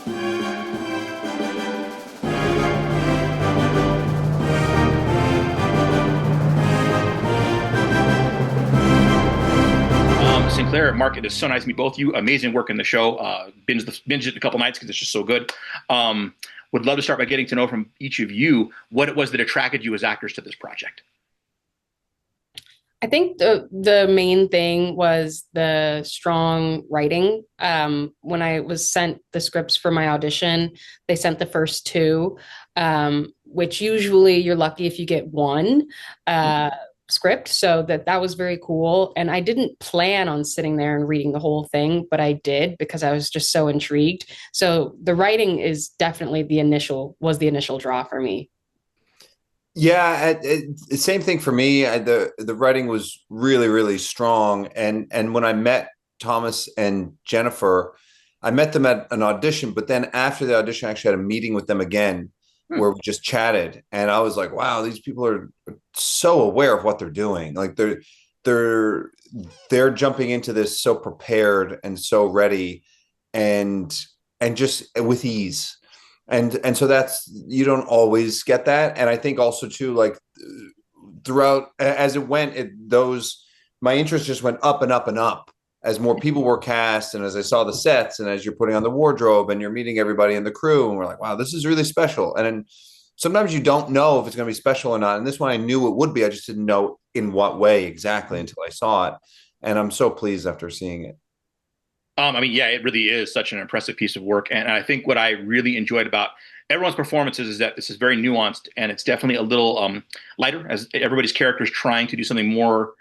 Sinclair, Mark, it is so nice to meet both of you. Amazing work in the show. Binged it a couple nights because it's just so good. Would love to start by getting to know from each of you what it was that attracted you as actors to this project. I think the main thing was the strong writing. When I was sent the scripts for my audition, they sent the first two, which usually you're lucky if you get one script. So that was very cool. And I didn't plan on sitting there and reading the whole thing, but I did because I was just so intrigued. So the writing is definitely the initial draw for me. Yeah, same thing for me. The writing was really, really strong, and when I met Thomas and Jennifer, I met them at an audition, but then after the audition, I actually had a meeting with them again where we just chatted, and I was like, wow, these people are so aware of what they're doing. Like they're they're jumping into this so prepared and so ready, and just with ease. And so that's, you don't always get that. And I think also too, like throughout as it went, my interest just went up and up and up as more people were cast, and as I saw the sets, and as you're putting on the wardrobe and you're meeting everybody in the crew, and we're like, wow, this is really special. And then sometimes you don't know if it's going to be special or not, and this one I knew it would be. I just didn't know in what way exactly until I saw it, and I'm so pleased after seeing it. I mean, yeah, it really is such an impressive piece of work. And I think what I really enjoyed about everyone's performances is that this is very nuanced, and it's definitely a little lighter, as everybody's character is trying to do something more,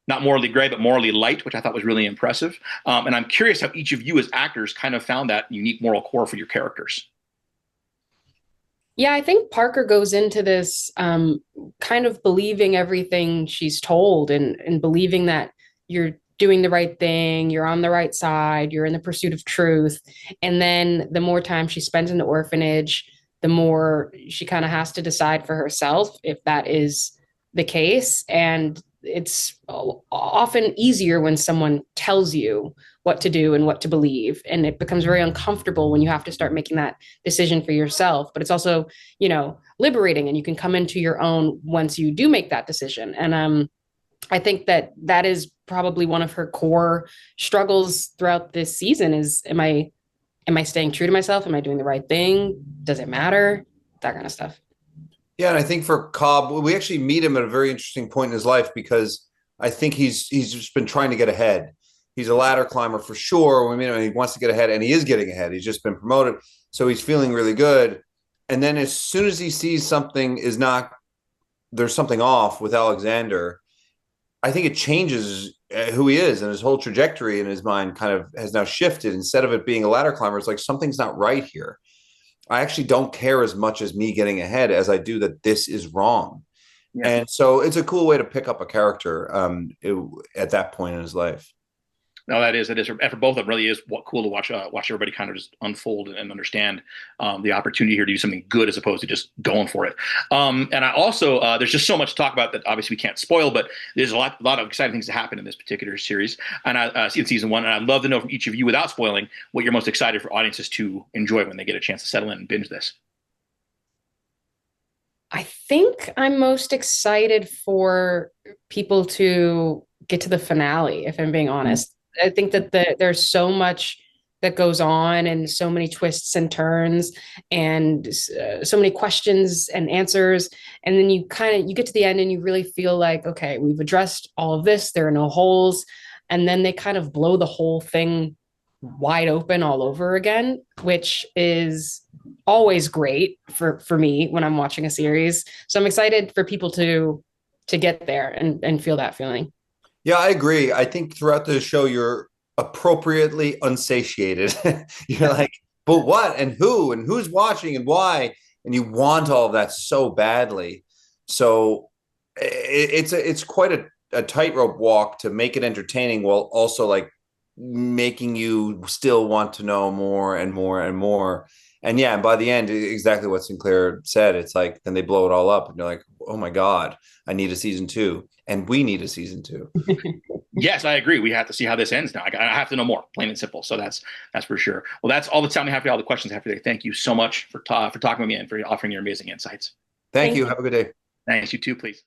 not morally gray, but morally light, which I thought was really impressive. And I'm curious how each of you as actors kind of found that unique moral core for your characters. Yeah, I think Parker goes into this kind of believing everything she's told, and believing that you're doing the right thing, you're on the right side, you're in the pursuit of truth. And then the more time she spends in the orphanage, the more she kind of has to decide for herself if that is the case. And it's often easier when someone tells you what to do and what to believe. And it becomes very uncomfortable when you have to start making that decision for yourself. But it's also, liberating, and you can come into your own once you do make that decision. And I think that is probably one of her core struggles throughout this season is, am I staying true to myself? Am I doing the right thing? Does it matter? That kind of stuff. Yeah, and I think for Cobb, we actually meet him at a very interesting point in his life, because I think he's just been trying to get ahead. He's a ladder climber for sure. I mean, he wants to get ahead, and he is getting ahead. He's just been promoted, so he's feeling really good. And then as soon as he sees there's something off with Alexander, I think it changes who he is, and his whole trajectory in his mind kind of has now shifted. Instead of it being a ladder climber, it's like something's not right here. I actually don't care as much as me getting ahead as I do that this is wrong. Yeah. And so it's a cool way to pick up a character at that point in his life. No, it is. And for both of them, really is cool to watch everybody kind of just unfold and understand the opportunity here to do something good as opposed to just going for it. And I also, there's just so much to talk about that obviously we can't spoil, but there's a lot of exciting things that happen in this particular series. And I see in season one, and I'd love to know from each of you, without spoiling, what you're most excited for audiences to enjoy when they get a chance to settle in and binge this. I think I'm most excited for people to get to the finale, if I'm being honest. I think that there's so much that goes on, and so many twists and turns, and so many questions and answers. And then you get to the end and you really feel like, okay, we've addressed all of this. There are no holes. And then they kind of blow the whole thing wide open all over again, which is always great for me when I'm watching a series. So I'm excited for people to get there and feel that feeling. Yeah, I agree. I think throughout the show, you're appropriately unsatiated. You're like, but what and who and who's watching and why? And you want all of that so badly. So it's quite a tightrope walk to make it entertaining while also like making you still want to know more and more and more. And yeah, and by the end, exactly what Sinclair said, it's like, then they blow it all up and you're like, oh my God, I need a season two. And we need a season two. Yes, I agree. We have to see how this ends now. I have to know more, plain and simple. So that's for sure. Well, that's all the time we have for all the questions I have today. Thank you so much for talking with me and for offering your amazing insights. Thank you. Have a good day. Thanks. You too, please.